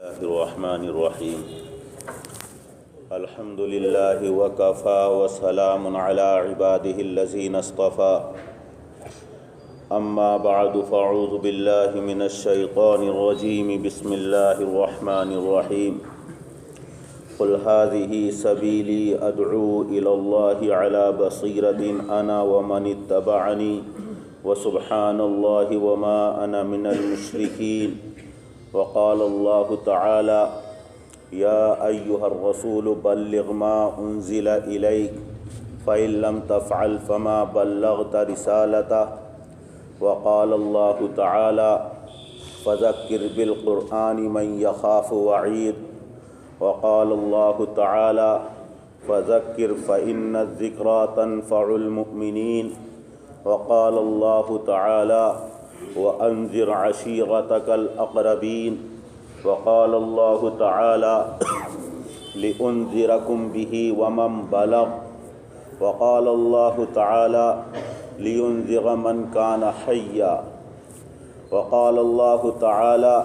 الرحمن الرحیم الحمد للہ وکفی وسلام علی عباده الذین اصطفى اما بعد فاعوذ باللہ من الشیطان الرجیم بسم اللہ الرحمن الرحیم قل هذه سبیلی ادعو الی اللہ علی بصیرة انا ومن اتبعنی وسبحان اللہ وما انا من المشرکین وقال اللہ تعالی یا ایہا الرسول بلغ ما انزل الیک فإن لم تفعل فما بلغت رسالتہ وقال اللہ تعالی فذکر بالقرآن من یخاف وعید وقال اللہ تعالی فذکر فإن الذکرى تنفع المؤمنین وقال اللہ تعالی وأنذر عشيرتك الأقربين وقال الله تعالى لأنذركم به ومن بلغ وقال الله تعالى لينذر من كان حيا وقال الله تعالى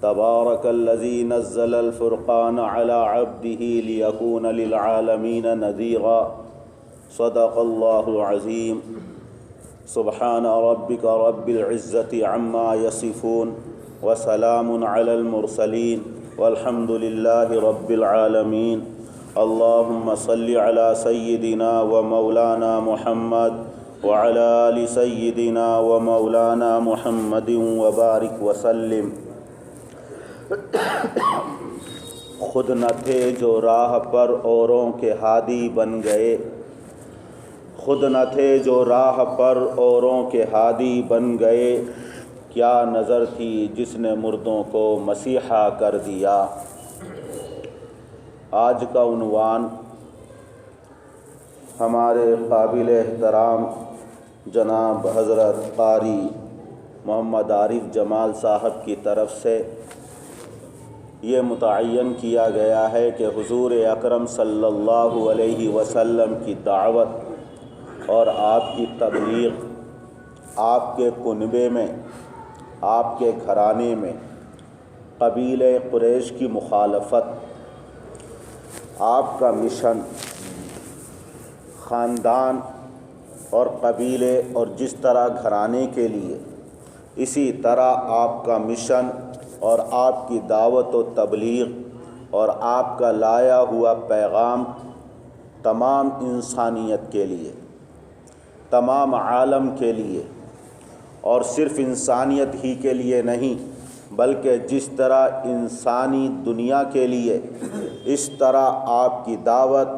تبارك الذي نزل الفرقان على عبده ليكون للعالمين نذيرا صدق الله العظيم سبحان ربك رب العزة عما يصفون وسلام على المرسلين والحمد لله رب العالمين اللهم صل على سيدنا ومولانا محمد وعلى آل سيدنا ومولانا محمد وبارك وسلم خود نہ تھے جو راہ پر اوروں کے ہادی بن گئے خود نہ تھے جو راہ پر اوروں کے ہادی بن گئے کیا نظر تھی جس نے مردوں کو مسیحا کر دیا۔ آج کا عنوان ہمارے قابل احترام جناب حضرت قاری محمد عارف جمال صاحب کی طرف سے یہ متعین کیا گیا ہے کہ حضور اکرم صلی اللہ علیہ وسلم کی دعوت اور آپ کی تبلیغ آپ کے کنبے میں آپ کے گھرانے میں قبیلہ قریش کی مخالفت آپ کا مشن خاندان اور قبیلے اور جس طرح گھرانے کے لیے اسی طرح آپ کا مشن اور آپ کی دعوت و تبلیغ اور آپ کا لایا ہوا پیغام تمام انسانیت کے لیے تمام عالم کے لیے اور صرف انسانیت ہی کے لیے نہیں بلکہ جس طرح انسانی دنیا کے لیے اس طرح آپ کی دعوت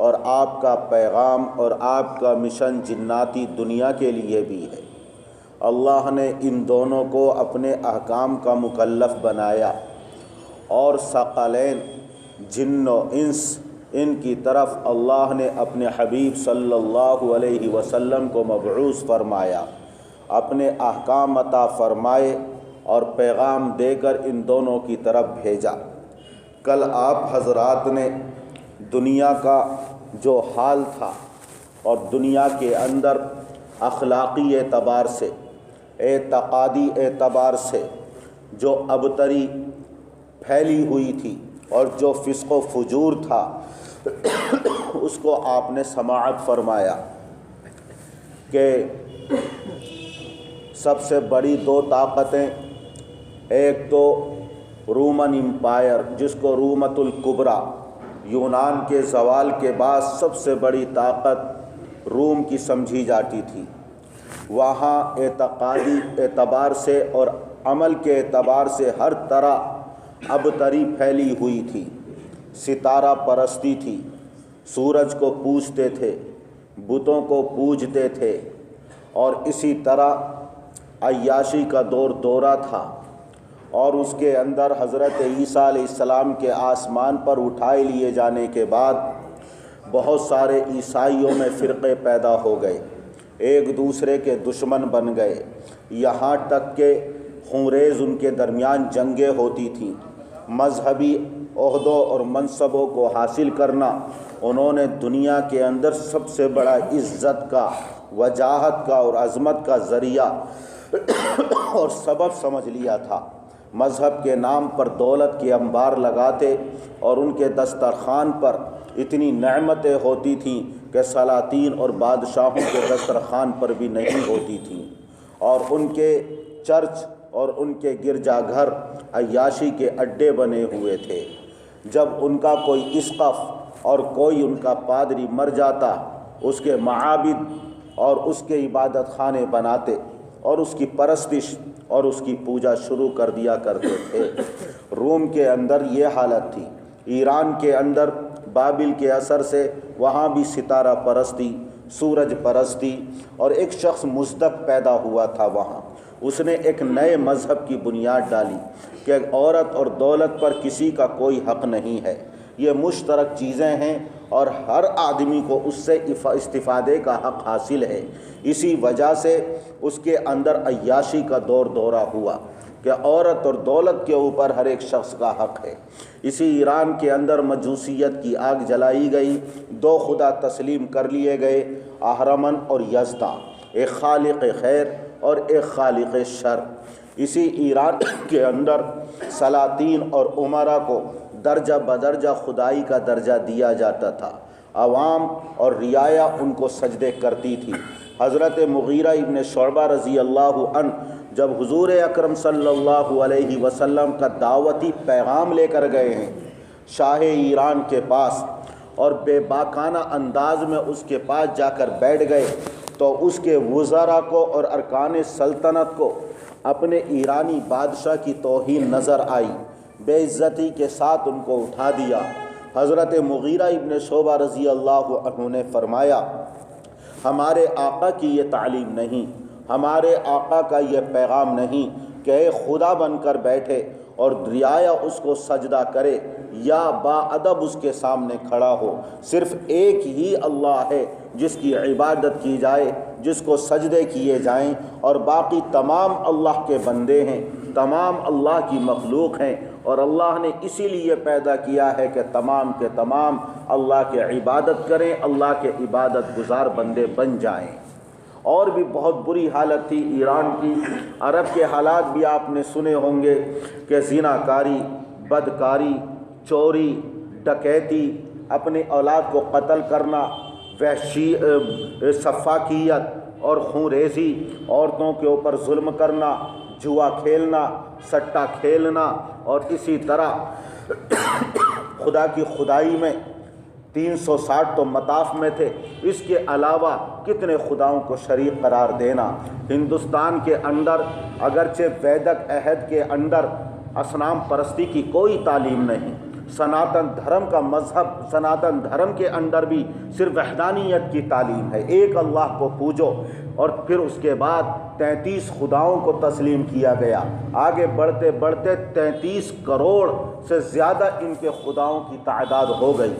اور آپ کا پیغام اور آپ کا مشن جناتی دنیا کے لیے بھی ہے۔ اللہ نے ان دونوں کو اپنے احکام کا مکلف بنایا اور ثقلین جن و انس ان کی طرف اللہ نے اپنے حبیب صلی اللہ علیہ وسلم کو مبعوث فرمایا، اپنے احکام عطا فرمائے اور پیغام دے کر ان دونوں کی طرف بھیجا۔ کل آپ حضرات نے دنیا کا جو حال تھا اور دنیا کے اندر اخلاقی اعتبار سے اعتقادی اعتبار سے جو ابتری پھیلی ہوئی تھی اور جو فسق و فجور تھا اس کو آپ نے سماعت فرمایا کہ سب سے بڑی دو طاقتیں، ایک تو رومن امپائر جس کو رومت الکبریٰ یونان کے زوال کے بعد سب سے بڑی طاقت روم کی سمجھی جاتی تھی، وہاں اعتقادی اعتبار سے اور عمل کے اعتبار سے ہر طرح ابتری پھیلی ہوئی تھی، ستارہ پرستی تھی، سورج کو پوجتے تھے، بتوں کو پوجتے تھے اور اسی طرح عیاشی کا دورہ تھا، اور اس کے اندر حضرت عیسیٰ علیہ السلام کے آسمان پر اٹھائے لیے جانے کے بعد بہت سارے عیسائیوں میں فرقے پیدا ہو گئے، ایک دوسرے کے دشمن بن گئے، یہاں تک کہ خونریز ان کے درمیان جنگیں ہوتی تھیں۔ مذہبی عہدوں اور منصبوں کو حاصل کرنا انہوں نے دنیا کے اندر سب سے بڑا عزت کا، وجاہت کا اور عظمت کا ذریعہ اور سبب سمجھ لیا تھا۔ مذہب کے نام پر دولت کے انبار لگاتے اور ان کے دسترخوان پر اتنی نعمتیں ہوتی تھیں کہ سلاطین اور بادشاہوں کے دسترخوان پر بھی نہیں ہوتی تھیں، اور ان کے چرچ اور ان کے گرجا گھر عیاشی کے اڈے بنے ہوئے تھے۔ جب ان کا کوئی اسقف اور کوئی ان کا پادری مر جاتا، اس کے معابد اور اس کے عبادت خانے بناتے اور اس کی پرستش اور اس کی پوجا شروع کر دیا کرتے تھے۔ روم کے اندر یہ حالت تھی، ایران کے اندر بابل کے اثر سے وہاں بھی ستارہ پرستی، سورج پرستی، اور ایک شخص مصدق پیدا ہوا تھا وہاں۔ اس نے ایک نئے مذہب کی بنیاد ڈالی کہ عورت اور دولت پر کسی کا کوئی حق نہیں ہے، یہ مشترک چیزیں ہیں اور ہر آدمی کو اس سے استفادے کا حق حاصل ہے۔ اسی وجہ سے اس کے اندر عیاشی کا دور دورہ ہوا کہ عورت اور دولت کے اوپر ہر ایک شخص کا حق ہے۔ اسی ایران کے اندر مجوسیت کی آگ جلائی گئی، دو خدا تسلیم کر لیے گئے، اہرمن اور یزداں، ایک خالق خیر اور ایک خالق شر۔ اسی ایران کے اندر سلاطین اور امراء کو درجہ بدرجہ خدائی کا درجہ دیا جاتا تھا، عوام اور رعایا ان کو سجدے کرتی تھی۔ حضرت مغیرہ ابن شعبہ رضی اللہ عنہ جب حضور اکرم صلی اللہ علیہ وسلم کا دعوتی پیغام لے کر گئے ہیں شاہ ایران کے پاس، اور بے باکانہ انداز میں اس کے پاس جا کر بیٹھ گئے، تو اس کے وزراء کو اور ارکان سلطنت کو اپنے ایرانی بادشاہ کی توہین نظر آئی، بے عزتی کے ساتھ ان کو اٹھا دیا۔ حضرت مغیرہ ابن شعبہ رضی اللہ عنہ نے فرمایا، ہمارے آقا کی یہ تعلیم نہیں، ہمارے آقا کا یہ پیغام نہیں کہ اے خدا بن کر بیٹھے اور رعایا اس کو سجدہ کرے یا با ادب اس کے سامنے کھڑا ہو۔ صرف ایک ہی اللہ ہے جس کی عبادت کی جائے، جس کو سجدے کیے جائیں، اور باقی تمام اللہ کے بندے ہیں، تمام اللہ کی مخلوق ہیں، اور اللہ نے اسی لیے پیدا کیا ہے کہ تمام کے تمام اللہ کے عبادت کریں، اللہ کے عبادت گزار بندے بن جائیں۔ اور بھی بہت بری حالت تھی ایران کی۔ عرب کے حالات بھی آپ نے سنے ہوں گے کہ زناکاری، بدکاری، چوری، ڈکیتی، اپنے اولاد کو قتل کرنا، وحشی سفاکیت اور خون ریزی، عورتوں کے اوپر ظلم کرنا، جوا کھیلنا، سٹا کھیلنا، اور اسی طرح خدا کی خدائی میں 360 تو مطاف میں تھے، اس کے علاوہ کتنے خداؤں کو شریک قرار دینا۔ ہندوستان کے اندر اگرچہ ویدک عہد کے اندر اصنام پرستی کی کوئی تعلیم نہیں، سناتن دھرم کا مذہب، سناتن دھرم کے اندر بھی صرف وحدانیت کی تعلیم ہے، ایک اللہ کو پوجو، اور پھر اس کے بعد 33 خداؤں کو تسلیم کیا گیا۔ آگے بڑھتے بڑھتے 33 کروڑ سے زیادہ ان کے خداؤں کی تعداد ہو گئی،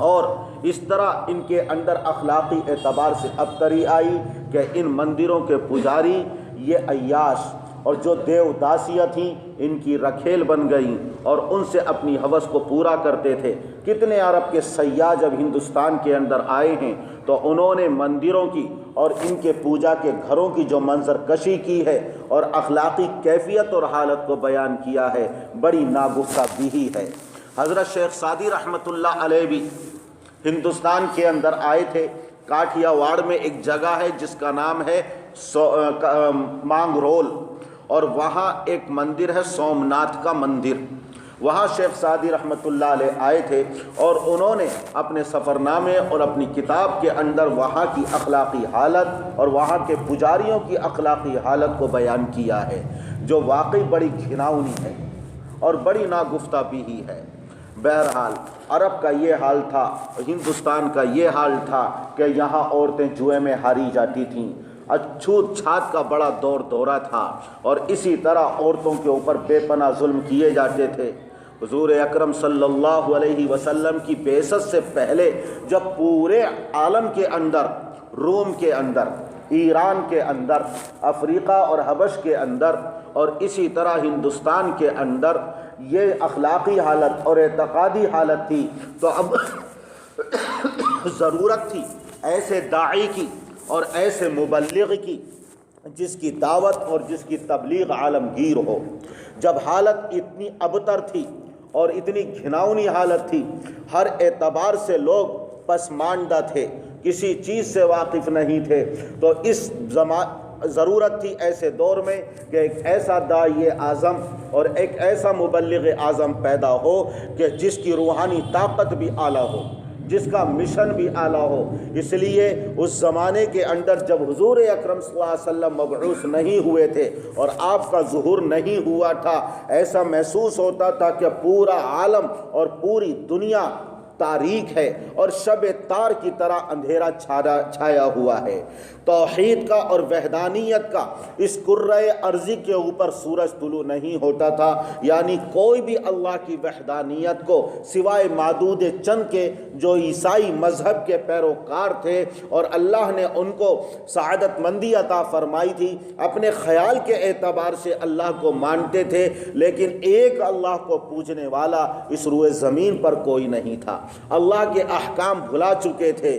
اور اس طرح ان کے اندر اخلاقی اعتبار سے ابتری آئی کہ ان مندروں کے پجاری یہ عیاش اور جو دیو داسیاں تھیں ان کی رکھیل بن گئیں اور ان سے اپنی ہوس کو پورا کرتے تھے۔ کتنے عرب کے سیاح جب ہندوستان کے اندر آئے ہیں تو انہوں نے مندروں کی اور ان کے پوجا کے گھروں کی جو منظر کشی کی ہے اور اخلاقی کیفیت اور حالت کو بیان کیا ہے، بڑی ناگفتہ بیہی ہے۔ حضرت شیخ سعدی رحمۃ اللہ علیہ بھی ہندوستان کے اندر آئے تھے۔ کاٹھیا واڑ میں ایک جگہ ہے جس کا نام ہے مانگرول، اور وہاں ایک مندر ہے سومناتھ کا مندر۔ وہاں شیخ سعدی رحمۃ اللہ علیہ آئے تھے اور انہوں نے اپنے سفر نامے اور اپنی کتاب کے اندر وہاں کی اخلاقی حالت اور وہاں کے پجاریوں کی اخلاقی حالت کو بیان کیا ہے، جو واقعی بڑی گھناؤنی ہے اور بڑی ناگفتہ بھی ہے۔ بہرحال عرب کا یہ حال تھا، ہندوستان کا یہ حال تھا کہ یہاں عورتیں جوئے میں ہاری جاتی تھیں، چھوت چھات کا بڑا دور دورہ تھا، اور اسی طرح عورتوں کے اوپر بے پناہ ظلم کیے جاتے تھے۔ حضور اکرم صلی اللہ علیہ وسلم کی بعثت سے پہلے جب پورے عالم کے اندر، روم کے اندر، ایران کے اندر، افریقہ اور حبش کے اندر، اور اسی طرح ہندوستان کے اندر یہ اخلاقی حالت اور اعتقادی حالت تھی، تو اب ضرورت تھی ایسے داعی کی اور ایسے مبلغ کی جس کی دعوت اور جس کی تبلیغ عالمگیر ہو۔ جب حالت اتنی ابتر تھی اور اتنی گھناؤنی حالت تھی، ہر اعتبار سے لوگ پسماندہ تھے، کسی چیز سے واقف نہیں تھے، تو اس ضرورت تھی ایسے دور میں کہ ایک ایسا داعی اعظم اور ایک ایسا مبلغ اعظم پیدا ہو کہ جس کی روحانی طاقت بھی اعلیٰ ہو، جس کا مشن بھی اعلیٰ ہو۔ اس لیے اس زمانے کے اندر جب حضور اکرم صلی اللہ علیہ وسلم مبعوث نہیں ہوئے تھے اور آپ کا ظہور نہیں ہوا تھا، ایسا محسوس ہوتا تھا کہ پورا عالم اور پوری دنیا تاریک ہے اور شب تار کی طرح اندھیرا چھایا ہوا ہے۔ توحید کا اور وحدانیت کا اس کرۂ ارضی کے اوپر سورج طلوع نہیں ہوتا تھا، یعنی کوئی بھی اللہ کی وحدانیت کو سوائے معدود چند کے جو عیسائی مذہب کے پیروکار تھے اور اللہ نے ان کو سعادت مندی عطا فرمائی تھی، اپنے خیال کے اعتبار سے اللہ کو مانتے تھے، لیکن ایک اللہ کو پوجنے والا اس روئے زمین پر کوئی نہیں تھا۔ اللہ کے احکام بھلا چکے تھے،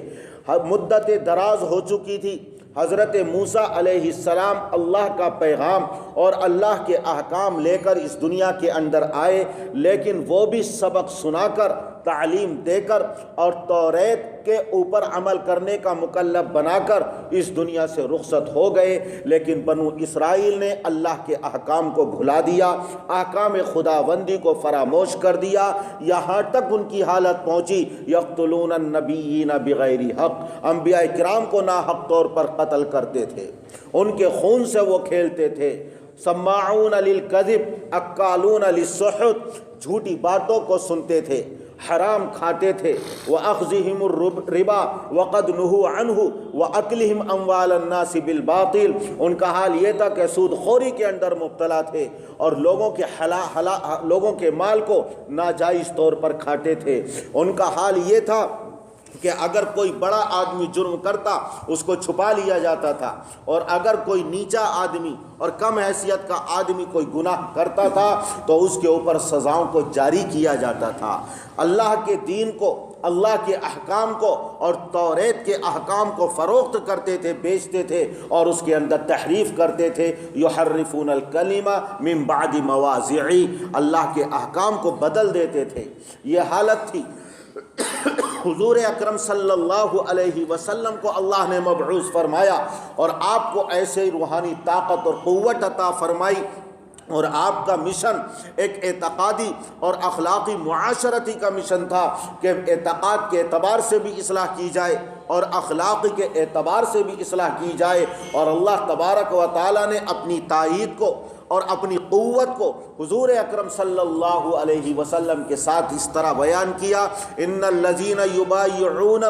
مدت دراز ہو چکی تھی۔ حضرت موسیٰ علیہ السلام اللہ کا پیغام اور اللہ کے احکام لے کر اس دنیا کے اندر آئے، لیکن وہ بھی سبق سنا کر، تعلیم دے کر اور توریت کے اوپر عمل کرنے کا مکلف بنا کر اس دنیا سے رخصت ہو گئے۔ لیکن بنو اسرائیل نے اللہ کے احکام کو بھلا دیا، احکام خداوندی کو فراموش کر دیا، یہاں تک ان کی حالت پہنچی یقتلون النبیین بغیر حق، انبیاء کرام کو ناحق طور پر قتل کرتے تھے، ان کے خون سے وہ کھیلتے تھے۔ سماعون للکذب اکالون للسحت، جھوٹی باتوں کو سنتے تھے، حرام کھاتے تھے۔ وَأَخْذِهِمُ الرِّبَا وَقَدْ نُهُوا عَنْهُ وَأَكْلِهِمْ أَمْوَالَ النَّاسِ بِالْبَاطِلِ، ان کا حال یہ تھا کہ سود خوری کے اندر مبتلا تھے اور لوگوں کے مال کو ناجائز طور پر کھاتے تھے۔ ان کا حال یہ تھا کہ اگر کوئی بڑا آدمی جرم کرتا اس کو چھپا لیا جاتا تھا، اور اگر کوئی نیچا آدمی اور کم حیثیت کا آدمی کوئی گناہ کرتا تھا تو اس کے اوپر سزاؤں کو جاری کیا جاتا تھا۔ اللہ کے دین کو، اللہ کے احکام کو اور توریت کے احکام کو فروخت کرتے تھے، بیچتے تھے اور اس کے اندر تحریف کرتے تھے۔ یحرفون الکلمہ من بعد مواضعہ، اللہ کے احکام کو بدل دیتے تھے۔ یہ حالت تھی۔ حضور اکرم صلی اللہ علیہ وسلم کو اللہ نے مبعوث فرمایا اور آپ کو ایسے روحانی طاقت اور قوت عطا فرمائی، اور آپ کا مشن ایک اعتقادی اور اخلاقی معاشرتی کا مشن تھا کہ اعتقاد کے اعتبار سے بھی اصلاح کی جائے اور اخلاق کے اعتبار سے بھی اصلاح کی جائے۔ اور اللہ تبارک و تعالیٰ نے اپنی تائید کو اور اپنی قوت کو حضور اکرم صلی اللہ علیہ وسلم کے ساتھ اس طرح بیان کیا، ان الذین یبایعون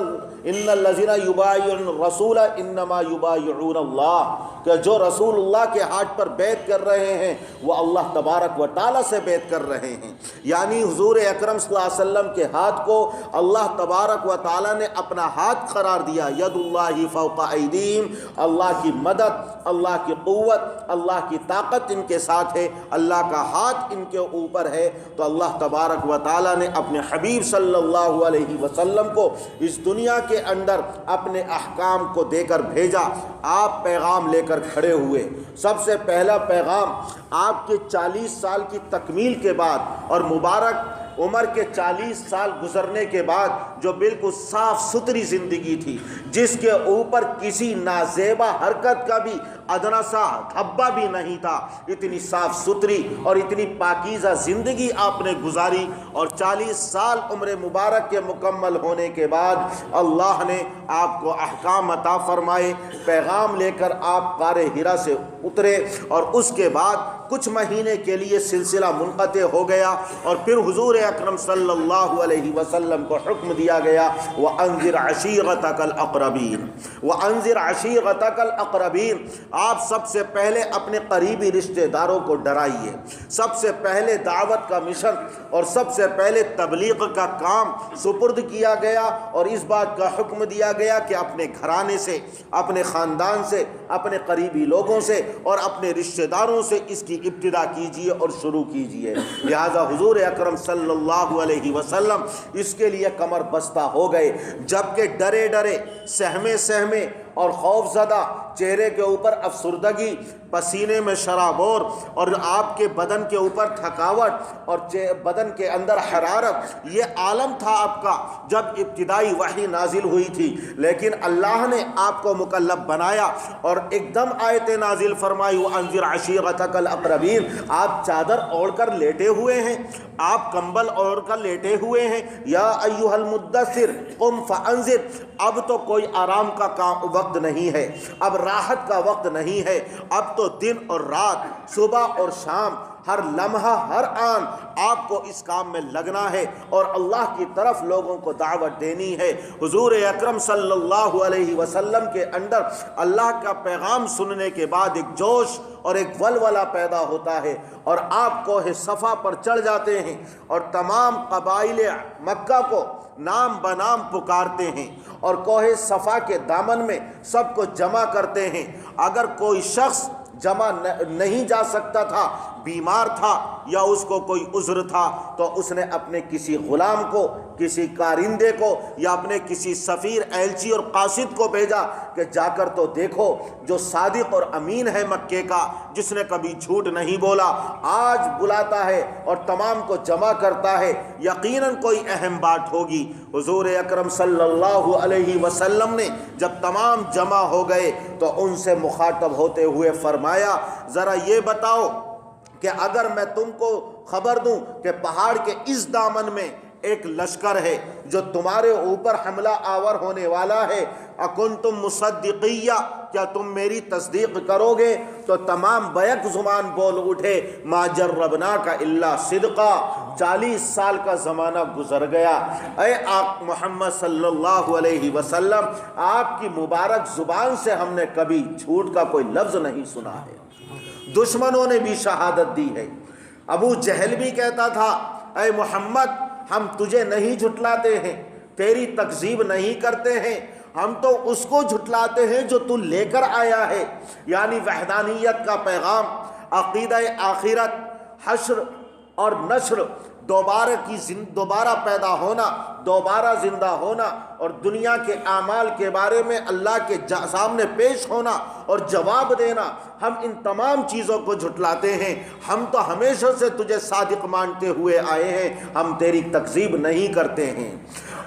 الرسول انما یبایعون اللہ، کہ جو رسول اللہ کے ہاتھ پر بیعت کر رہے ہیں وہ اللہ تبارک و تعالیٰ سے بیعت کر رہے ہیں۔ یعنی حضور اکرم صلی اللہ علیہ وسلم کے ہاتھ کو اللہ تبارک و تعالیٰ نے اپنا ہاتھ قرار دیا، ید اللہ فوق ایدیہم، اللہ کی مدد، اللہ کی قوت، اللہ کی طاقت ان کے ساتھ ہے، اللہ کا ہاتھ ان کے اوپر ہے۔ تو اللہ تبارک و تعالیٰ نے اپنے حبیب صلی اللہ علیہ وسلم کو اس دنیا کے اندر اپنے احکام کو دے کر بھیجا۔ آپ پیغام لے کر کھڑے ہوئے۔ سب سے پہلا پیغام آپ کے 40 سال کی تکمیل کے بعد اور مبارک عمر کے 40 سال گزرنے کے بعد جو بالکل صاف ستھری زندگی تھی، جس کے اوپر کسی نازیبا حرکت کا بھی ادنا سا دھبا بھی نہیں تھا، اتنی صاف ستھری اور اتنی پاکیزہ زندگی آپ نے گزاری، اور 40 سال عمر مبارک کے مکمل ہونے کے بعد اللہ نے آپ کو احکام عطا فرمائے۔ پیغام لے کر آپ غار حرا سے اترے اور اس کے بعد کچھ مہینے کے لیے سلسلہ منقطع ہو گیا، اور پھر حضور اکرم صلی اللہ علیہ وسلم کو حکم دیا گیا، وَأَنذِرْ عَشِيرَتَكَ الْأَقْرَبِينَ وَأَنذِرْ عَشِيرَتَكَ الْأَقْرَبِينَ۔ آپ سب سے پہلے اپنے قریبی رشتہ داروں کو ڈرائیے۔ سب سے پہلے دعوت کا مشن اور سب سے پہلے تبلیغ کا کام سپرد کیا گیا، اور اس بات کا حکم دیا گیا کہ اپنے گھرانے سے، اپنے خاندان سے، اپنے قریبی لوگوں سے اور اپنے رشتہ داروں سے اس کی ابتدا کیجیے اور شروع کیجیے۔ لہذا حضور اکرم صلی اللہ علیہ وسلم اس کے لیے کمر بستہ ہو گئے، جبکہ ڈرے ڈرے، سہمے سہمے اور خوف زدہ، چہرے کے اوپر افسردگی، پسینے میں شرابور، اور آپ کے بدن کے اوپر تھکاوٹ اور بدن کے اندر حرارت، یہ عالم تھا آپ کا جب ابتدائی وحی نازل ہوئی تھی۔ لیکن اللہ نے آپ کو مکلف بنایا اور ایک دم آیت نازل فرمائی وَأَنذِرْ عَشِيرَتَكَ الْأَقْرَبِينَ۔ آپ چادر اوڑھ کر لیٹے ہوئے ہیں، آپ کمبل اوڑھ کر لیٹے ہوئے ہیں، یا ایھا المدثر قم فانذر۔ اب تو کوئی آرام کا وقت نہیں ہے، اب راحت کا وقت نہیں ہے، اب تو دن اور رات، صبح اور شام، ہر لمحہ ہر آن آپ کو اس کام میں لگنا ہے اور اللہ کی طرف لوگوں کو دعوت دینی ہے۔ حضور اکرم صلی اللہ علیہ وسلم کے اندر اللہ کا پیغام سننے کے بعد ایک جوش اور ایک ولولہ پیدا ہوتا ہے، اور آپ کوہ صفا پر چڑھ جاتے ہیں اور تمام قبائل مکہ کو نام بنام پکارتے ہیں اور کوہ صفا کے دامن میں سب کو جمع کرتے ہیں۔ اگر کوئی شخص جمع نہیں جا سکتا تھا، بیمار تھا یا اس کو کوئی عذر تھا، تو اس نے اپنے کسی غلام کو، کسی کارندے کو یا اپنے کسی سفیر، ایلچی اور قاصد کو بھیجا کہ جا کر تو دیکھو جو صادق اور امین ہے مکے کا، جس نے کبھی جھوٹ نہیں بولا، آج بلاتا ہے اور تمام کو جمع کرتا ہے، یقیناً کوئی اہم بات ہوگی۔ حضور اکرم صلی اللہ علیہ وسلم نے جب تمام جمع ہو گئے تو ان سے مخاطب ہوتے ہوئے فرمایا، ذرا یہ بتاؤ کہ اگر میں تم کو خبر دوں کہ پہاڑ کے اس دامن میں ایک لشکر ہے جو تمہارے اوپر حملہ آور ہونے والا ہے، اکنتم مصدقیہ، کیا تم میری تصدیق کرو گے؟ تو تمام بیک زبان بول اٹھے، ما جربناک الا صدقا۔ 40 سال کا زمانہ گزر گیا، اے آپ محمد صلی اللہ علیہ وسلم، آپ کی مبارک زبان سے ہم نے کبھی جھوٹ کا کوئی لفظ نہیں سنا ہے۔ دشمنوں نے بھی شہادت دی ہے۔ ابو جہل بھی کہتا تھا، اے محمد، ہم تجھے نہیں جھٹلاتے ہیں، تیری تکذیب نہیں کرتے ہیں، ہم تو اس کو جھٹلاتے ہیں جو تو لے کر آیا ہے، یعنی وحدانیت کا پیغام، عقیدہ آخرت، حشر اور نشر، دوبارہ پیدا ہونا، دوبارہ زندہ ہونا اور دنیا کے اعمال کے بارے میں اللہ کے سامنے پیش ہونا اور جواب دینا۔ ہم ان تمام چیزوں کو جھٹلاتے ہیں، ہم تو ہمیشہ سے تجھے صادق مانتے ہوئے آئے ہیں، ہم تیری تکذیب نہیں کرتے ہیں۔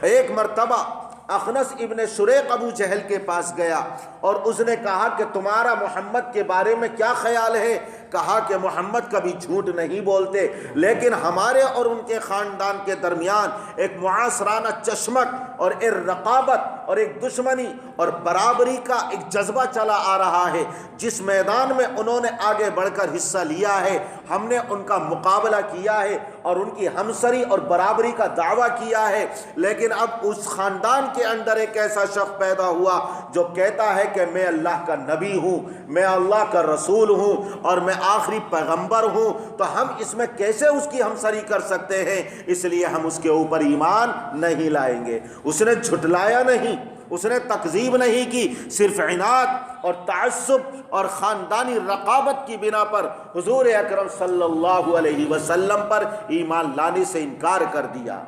ایک مرتبہ اخنس ابن شریق ابو جہل کے پاس گیا اور اس نے کہا کہ تمہارا محمد کے بارے میں کیا خیال ہے؟ کہا کہ محمد کبھی جھوٹ نہیں بولتے، لیکن ہمارے اور ان کے خاندان کے درمیان ایک معاصرانہ چشمک اور ایک رقابت اور ایک دشمنی اور برابری کا ایک جذبہ چلا آ رہا ہے۔ جس میدان میں انہوں نے آگے بڑھ کر حصہ لیا ہے، ہم نے ان کا مقابلہ کیا ہے اور ان کی ہمسری اور برابری کا دعویٰ کیا ہے، لیکن اب اس خاندان کے اندر ایک ایسا شخص پیدا ہوا جو کہتا ہے کہ میں اللہ کا نبی ہوں، میں اللہ کا رسول ہوں اور میں آخری پیغمبر ہوں، تو ہم اس میں کیسے اس کی ہمسری کر سکتے ہیں؟ اس لیے ہم اس کے اوپر ایمان نہیں لائیں گے۔ اس نے جھٹلایا نہیں، اس نے تکذیب نہیں کی، صرف عناد اور تعصب اور خاندانی رقابت کی بنا پر حضور اکرم صلی اللہ علیہ وسلم پر ایمان لانے سے انکار کر دیا۔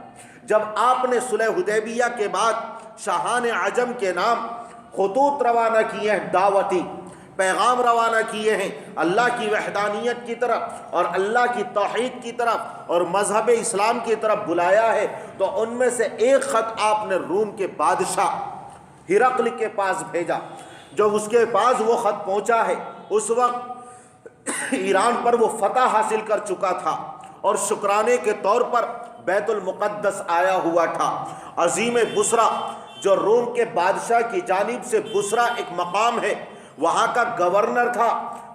جب آپ نے صلح حدیبیہ کے بعد شاہان عجم کے نام خطوط روانہ کیے ہیں، دعوتی پیغام روانہ کیے ہیں اللہ کی وحدانیت کی طرف اور اللہ کی توحید کی طرف اور مذہب اسلام کی طرف بلایا ہے، تو ان میں سے ایک خط آپ نے روم کے بادشاہ ہرقل کے پاس بھیجا۔ جب اس کے پاس وہ خط پہنچا ہے، اس وقت ایران پر وہ فتح حاصل کر چکا تھا اور شکرانے کے طور پر بیت المقدس آیا ہوا تھا۔ عظیم بصرہ، جو روم کے بادشاہ کی جانب سے بصرہ ایک مقام ہے، وہاں کا گورنر تھا۔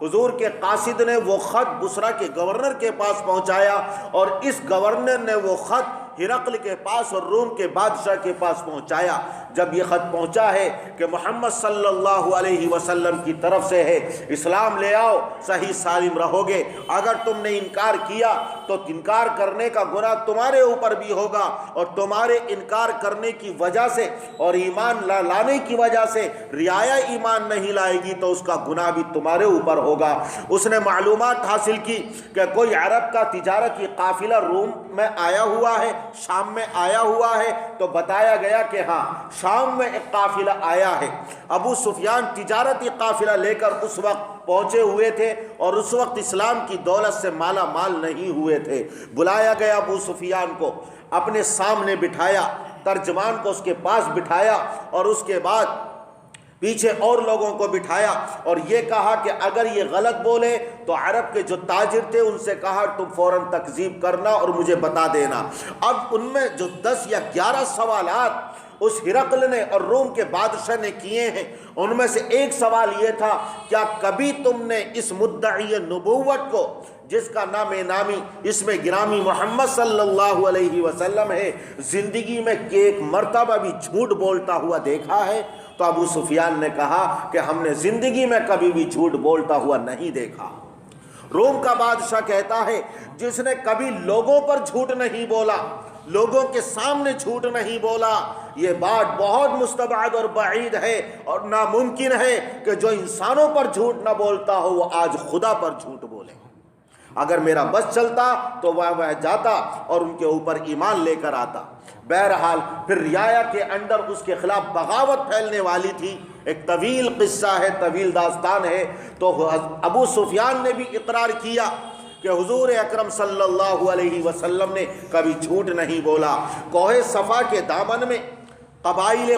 حضور کے قاصد نے وہ خط بصرہ کے گورنر کے پاس پہنچایا اور اس گورنر نے وہ خط ہرقل کے پاس اور روم کے بادشاہ کے پاس پہنچایا۔ جب یہ خط پہنچا ہے کہ محمد صلی اللہ علیہ وسلم کی طرف سے ہے، اسلام لے آؤ، صحیح سالم رہو گے، اگر تم نے انکار کیا تو انکار کرنے کا گناہ تمہارے اوپر بھی ہوگا اور تمہارے انکار کرنے کی وجہ سے اور ایمان لانے کی وجہ سے رعایا ایمان نہیں لائے گی تو اس کا گناہ بھی تمہارے اوپر ہوگا۔ اس نے معلومات حاصل کی کہ کوئی عرب کا تجارتی قافلہ روم میں آیا ہوا ہے، شام میں آیا ہوا ہے، تو بتایا گیا کہ ہاں شام میں ایک قافلہ آیا ہے۔ ابو سفیان تجارتی قافلہ لے کر اس وقت پہنچے ہوئے تھے اور اس وقت اسلام کی دولت سے مالا مال نہیں ہوئے تھے۔ بلایا گیا ابو سفیان کو، اپنے سامنے بٹھایا، ترجمان کو اس کے پاس بٹھایا اور اس کے بعد پیچھے اور لوگوں کو بٹھایا اور یہ کہا کہ اگر یہ غلط بولے تو عرب کے جو تاجر تھے ان سے کہا تم فوراً تکذیب کرنا اور مجھے بتا دینا۔ اب ان میں جو 10 یا 11 سوالات اس ہرقل نے اور روم کے بادشاہ نے کیے ہیں، ان میں سے ایک سوال یہ تھا، کیا کبھی تم نے اس مدعی نبوت کو، جس کا نام نامی اس میں گرامی محمد صلی اللہ علیہ وسلم ہے، زندگی میں ایک مرتبہ بھی جھوٹ بولتا ہوا دیکھا ہے؟ تو ابو سفیان نے کہا کہ ہم نے زندگی میں کبھی بھی جھوٹ بولتا ہوا نہیں دیکھا۔ روم کا بادشاہ کہتا ہے جس نے کبھی لوگوں پر جھوٹ نہیں بولا، لوگوں کے سامنے جھوٹ نہیں بولا، یہ بات بہت مستبعد اور بعید ہے اور ناممکن ہے کہ جو انسانوں پر جھوٹ نہ بولتا ہو وہ آج خدا پر جھوٹ بولے۔ اگر میرا بس چلتا تو وہ جاتا اور ان کے اوپر ایمان لے کر آتا۔ بہرحال پھر رعایا کے اندر اس کے خلاف بغاوت پھیلنے والی تھی، ایک طویل قصہ ہے، طویل داستان ہے۔ تو ابو سفیان نے بھی اقرار کیا کہ حضور اکرم صلی اللہ علیہ وسلم نے کبھی جھوٹ نہیں بولا۔ کوہ صفا کے دامن میں قبائل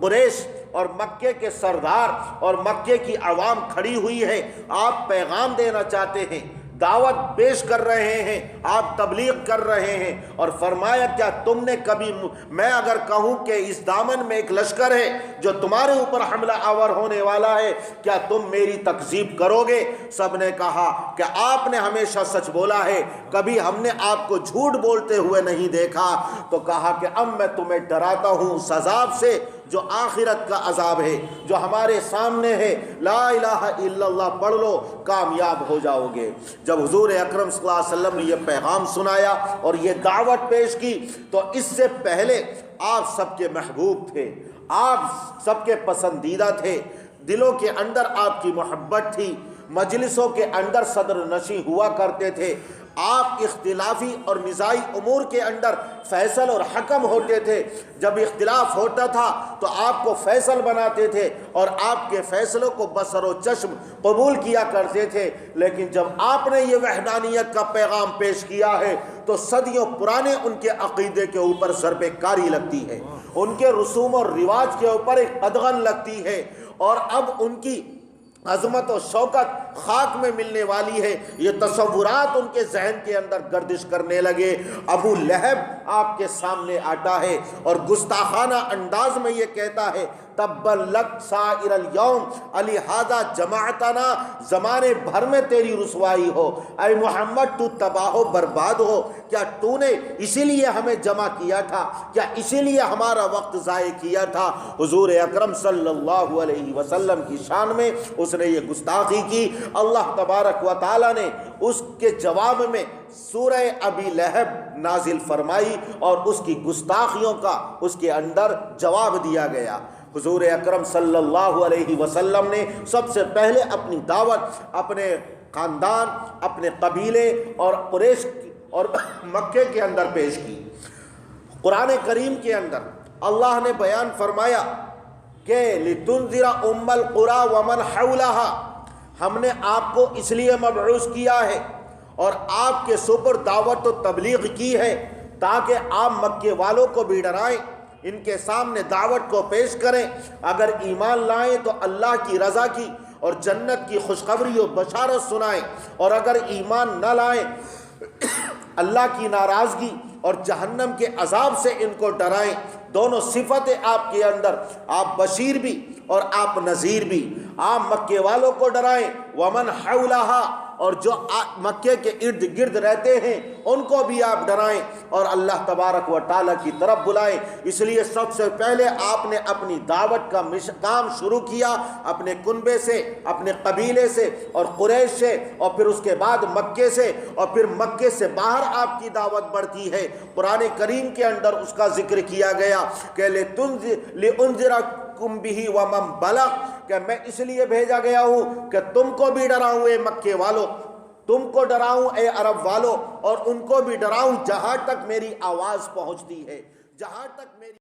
قریش اور مکے کے سردار اور مکے کی عوام کھڑی ہوئی ہے، آپ پیغام دینا چاہتے ہیں، دعوت پیش کر رہے ہیں، آپ تبلیغ کر رہے ہیں، اور فرمایا کیا تم نے کبھی، میں اگر کہوں کہ اس دامن میں ایک لشکر ہے جو تمہارے اوپر حملہ آور ہونے والا ہے، کیا تم میری تکذیب کرو گے؟ سب نے کہا کہ آپ نے ہمیشہ سچ بولا ہے، کبھی ہم نے آپ کو جھوٹ بولتے ہوئے نہیں دیکھا۔ تو کہا کہ اب میں تمہیں ڈراتا ہوں اس عذاب سے جو آخرت کا عذاب ہے، جو ہمارے سامنے ہے، لا الہ الا اللہ پڑھ لو کامیاب ہو جاؤ گے۔ جب حضور اکرم صلی اللہ علیہ وسلم نے یہ پیغام سنایا اور یہ دعوت پیش کی تو اس سے پہلے آپ سب کے محبوب تھے، آپ سب کے پسندیدہ تھے، دلوں کے اندر آپ کی محبت تھی، مجلسوں کے اندر صدر نشین ہوا کرتے تھے، آپ اختلافی اور نزاعی امور کے اندر فیصل اور حکم ہوتے تھے۔ جب اختلاف ہوتا تھا تو آپ کو فیصل بناتے تھے اور آپ کے فیصلوں کو بصر و چشم قبول کیا کرتے تھے۔ لیکن جب آپ نے یہ وحدانیت کا پیغام پیش کیا ہے تو صدیوں پرانے ان کے عقیدے کے اوپر ضرب کاری لگتی ہے، ان کے رسوم اور رواج کے اوپر ایک قدغن لگتی ہے، اور اب ان کی عظمت و شوکت خاک میں ملنے والی ہے۔ یہ تصورات ان کے ذہن کے اندر گردش کرنے لگے۔ ابو لہب آپ کے سامنے آتا ہے اور گستاخانہ انداز میں یہ کہتا ہے، تبا لک سائر الیوم لہذا جماعتنا، زمانے بھر میں تیری رسوائی ہو، اے محمد تو تباہ و برباد ہو۔ کیا تو نے اسی لیے ہمیں جمع کیا تھا؟ کیا اسی لیے ہمارا وقت ضائع کیا تھا؟ حضور اکرم صلی اللہ علیہ وسلم کی شان میں اس نے یہ گستاخی کی۔ اللہ تبارک و تعالی نے اس کے جواب میں سورہ ابی لہب نازل فرمائی اور اس کی گستاخیوں کا اس کے اندر جواب دیا گیا۔ حضور اکرم صلی اللہ علیہ وسلم نے سب سے پہلے اپنی دعوت اپنے خاندان، اپنے قبیلے اور قریش اور مکے کے اندر پیش کی۔ قرآن کریم کے اندر اللہ نے بیان فرمایا کہ لِتُنذِرَ أُمَّ الْقُرَى وَمَنْ حَوْلَهَا، ہم نے آپ کو اس لیے مبعوث کیا ہے اور آپ کے سپر دعوت و تبلیغ کی ہے تاکہ آپ مکے والوں کو بھی ڈرائیں، ان کے سامنے دعوت کو پیش کریں، اگر ایمان لائیں تو اللہ کی رضا کی اور جنت کی خوشخبری و بشارت سنائیں، اور اگر ایمان نہ لائیں اللہ کی ناراضگی اور جہنم کے عذاب سے ان کو ڈرائیں۔ دونوں صفتیں آپ کے اندر، آپ بشیر بھی اور آپ نذیر بھی۔ آپ مکے والوں کو ڈرائیں، ومن حولہا، اور جو مکے کے ارد گرد رہتے ہیں ان کو بھی آپ ڈرائیں اور اللہ تبارک و تعالیٰ کی طرف بلائیں۔ اس لیے سب سے پہلے آپ نے اپنی دعوت کا کام شروع کیا اپنے کنبے سے، اپنے قبیلے سے اور قریش سے، اور پھر اس کے بعد مکے سے، اور پھر مکے سے باہر آپ کی دعوت بڑھتی ہے۔ قرآن کریم کے اندر اس کا ذکر کیا گیا کہ لِأُنذِرَكُمْ بِهِ وَمَنْ بَلَغَ، کہ میں اس لیے بھیجا گیا ہوں کہ تم کو بھی ڈراؤں اے مکے والو، تم کو ڈراؤں اے عرب والو، اور ان کو بھی ڈراؤں جہاں تک میری آواز پہنچتی ہے، جہاں تک میری